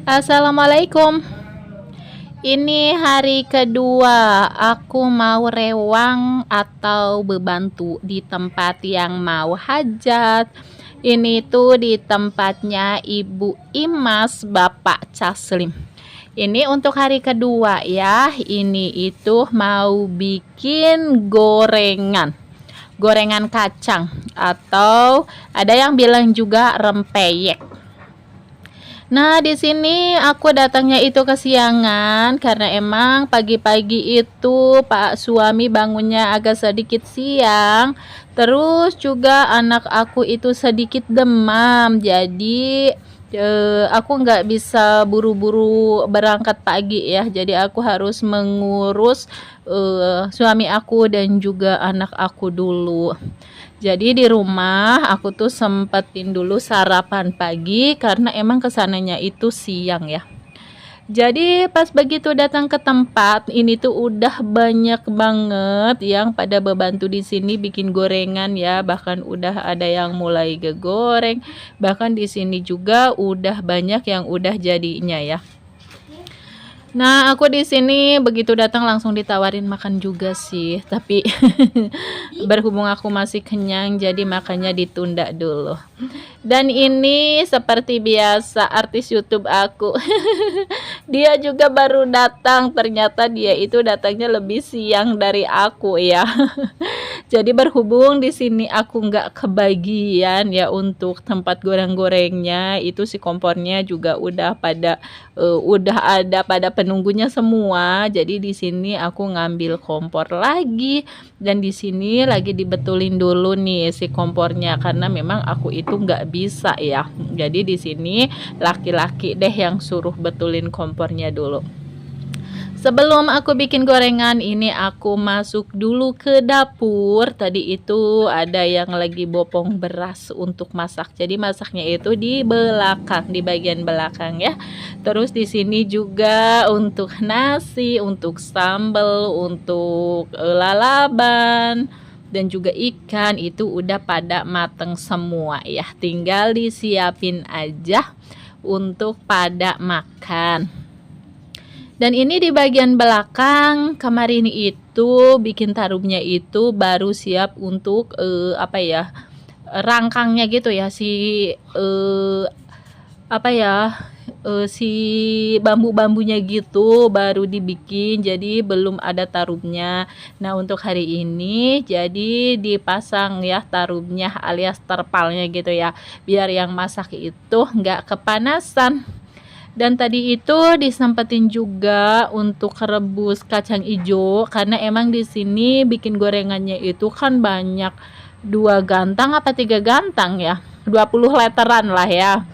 Assalamualaikum. Ini hari kedua aku mau rewang atau bebantu di tempat yang mau hajat. Ini tuh di tempatnya Ibu Imas Bapak Caslim. Ini untuk hari kedua ya. Ini itu mau bikin gorengan. Gorengan kacang atau ada yang bilang juga rempeyek. Nah, di sini aku datangnya itu kesiangan karena emang pagi-pagi itu Pak suami bangunnya agak sedikit siang. Terus juga anak aku itu sedikit demam. Jadi aku nggak bisa buru-buru berangkat pagi ya. Jadi aku harus mengurus suami aku dan juga anak aku dulu. Jadi di rumah aku tuh sempetin dulu sarapan pagi karena emang kesananya itu siang ya. Jadi pas begitu datang ke tempat ini tuh udah banyak banget yang pada bebantu di sini bikin gorengan ya, bahkan udah ada yang mulai gegoreng, bahkan di sini juga udah banyak yang udah jadinya ya. Nah, aku di sini begitu datang langsung ditawarin makan juga sih, tapi berhubung aku masih kenyang jadi makanya ditunda dulu. Dan ini seperti biasa artis YouTube aku. Dia juga baru datang, ternyata dia itu datangnya lebih siang dari aku ya. Jadi berhubung di sini aku nggak kebagian ya untuk tempat goreng-gorengnya, itu si kompornya juga udah ada pada penunggunya semua. Jadi di sini aku ngambil kompor lagi dan di sini lagi dibetulin dulu nih si kompornya karena memang aku itu nggak bisa ya. Jadi di sini laki-laki deh yang suruh betulin kompornya dulu. Sebelum aku bikin gorengan ini aku masuk dulu ke dapur. Tadi itu ada yang lagi bopong beras untuk masak. Jadi masaknya itu di belakang, di bagian belakang ya. Terus di sini juga untuk nasi, untuk sambal, untuk lalaban dan juga ikan itu udah pada mateng semua ya. Tinggal disiapin aja untuk pada makan. Dan ini di bagian belakang kemarin itu bikin tarumnya itu baru siap untuk rangkangnya gitu ya si bambu-bambunya gitu baru dibikin, jadi belum ada tarumnya. Nah untuk hari ini jadi dipasang ya tarumnya alias terpalnya gitu ya, biar yang masak itu nggak kepanasan. Dan tadi itu disempetin juga untuk rebus kacang ijo karena emang di sini bikin gorengannya itu kan banyak 2 gantang apa 3 gantang ya, 20 literan lah ya.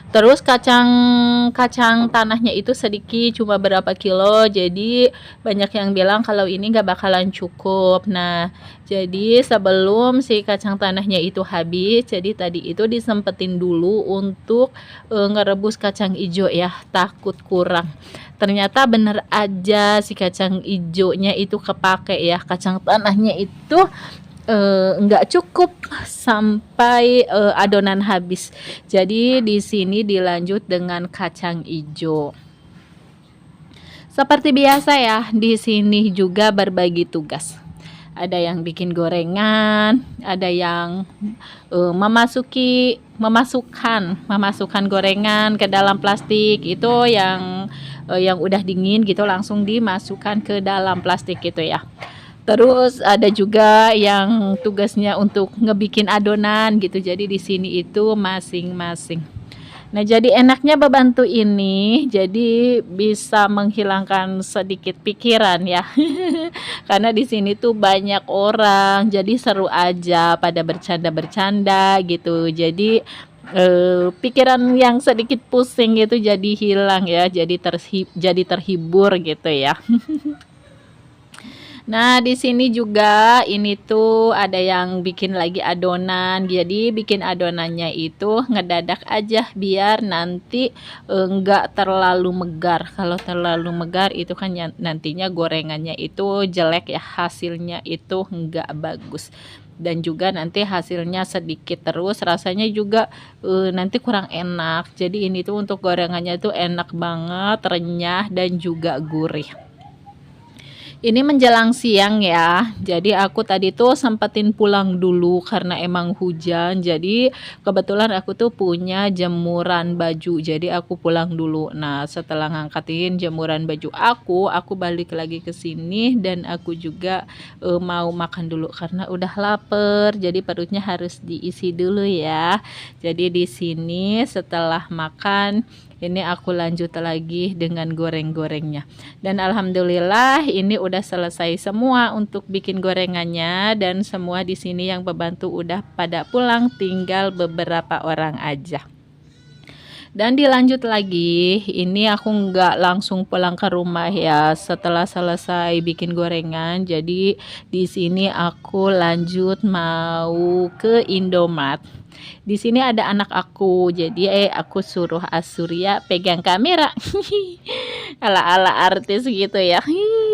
Terus kacang tanahnya itu sedikit, cuma berapa kilo, jadi banyak yang bilang kalau ini nggak bakalan cukup. Nah, jadi sebelum si kacang tanahnya itu habis, jadi tadi itu disempetin dulu untuk ngerebus kacang ijo ya, takut kurang. Ternyata bener aja si kacang ijonya itu kepake ya, kacang tanahnya itu nggak cukup sampai adonan habis. Jadi di sini dilanjut dengan kacang ijo. Seperti biasa ya, di sini juga berbagi tugas. Ada yang bikin gorengan, ada yang memasukkan gorengan ke dalam plastik itu yang udah dingin gitu langsung dimasukkan ke dalam plastik gitu ya. Terus ada juga yang tugasnya untuk ngebikin adonan gitu. Jadi di sini itu masing-masing. Nah, jadi enaknya bebantu ini jadi bisa menghilangkan sedikit pikiran ya. Karena di sini tuh banyak orang, jadi seru aja pada bercanda-bercanda gitu. Jadi pikiran yang sedikit pusing gitu jadi hilang ya. Jadi terhibur gitu ya. Nah, di sini juga ini tuh ada yang bikin lagi adonan. Jadi bikin adonannya itu ngedadak aja biar nanti enggak terlalu megar. Kalau terlalu megar itu kan nantinya gorengannya itu jelek ya, hasilnya itu enggak bagus. dan juga nanti hasilnya sedikit terus, rasanya juga nanti kurang enak. Jadi ini tuh untuk gorengannya tuh enak banget, renyah dan juga gurih. Ini menjelang siang ya, jadi aku tadi tuh sempetin pulang dulu karena emang hujan. Jadi kebetulan aku tuh punya jemuran baju, jadi aku pulang dulu. Nah, setelah ngangkatin jemuran baju aku balik lagi ke sini dan aku juga mau makan dulu karena udah lapar. Jadi perutnya harus diisi dulu ya. Jadi di sini setelah makan ini aku lanjut lagi dengan goreng-gorengnya. Dan alhamdulillah ini udah selesai semua untuk bikin gorengannya dan semua di sini yang membantu udah pada pulang, tinggal beberapa orang aja. Dan dilanjut lagi, ini aku nggak langsung pulang ke rumah ya setelah selesai bikin gorengan. Jadi di sini aku lanjut mau ke Indomaret. Di sini ada anak aku, jadi aku suruh Asurya pegang kamera. Ala-ala artis gitu ya.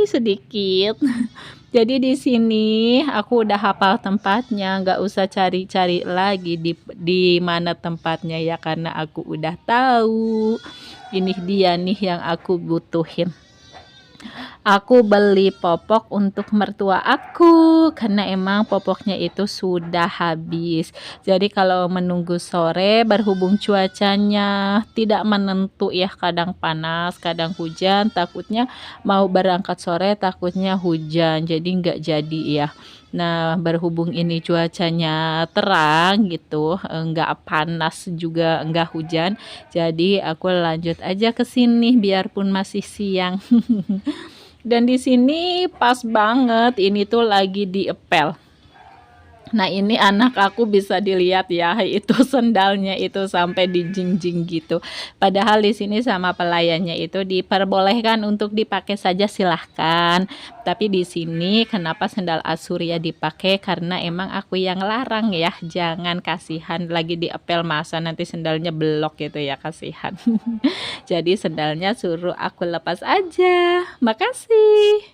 Sedikit. Jadi di sini aku udah hafal tempatnya, nggak usah cari-cari lagi di mana tempatnya ya karena aku udah tahu. Ini dia nih yang aku butuhin. Aku beli popok untuk mertua aku karena emang popoknya itu sudah habis. Jadi kalau menunggu sore berhubung cuacanya tidak menentu ya, kadang panas, kadang hujan, takutnya mau berangkat sore takutnya hujan. Jadi nggak jadi ya. Nah, berhubung ini cuacanya terang gitu, nggak panas juga nggak hujan. Jadi aku lanjut aja ke sini biarpun masih siang. Dan di sini pas banget ini tuh lagi diepel. Nah, ini anak aku bisa dilihat ya, itu sendalnya itu sampai dijingjing gitu. Padahal di sini sama pelayannya itu diperbolehkan untuk dipakai saja silahkan. Tapi di sini kenapa sendal Asurya dipakai? Karena emang aku yang larang ya. Jangan, kasihan lagi diepel masa nanti sendalnya belok gitu ya, kasihan. Jadi sendalnya suruh aku lepas aja. Makasih.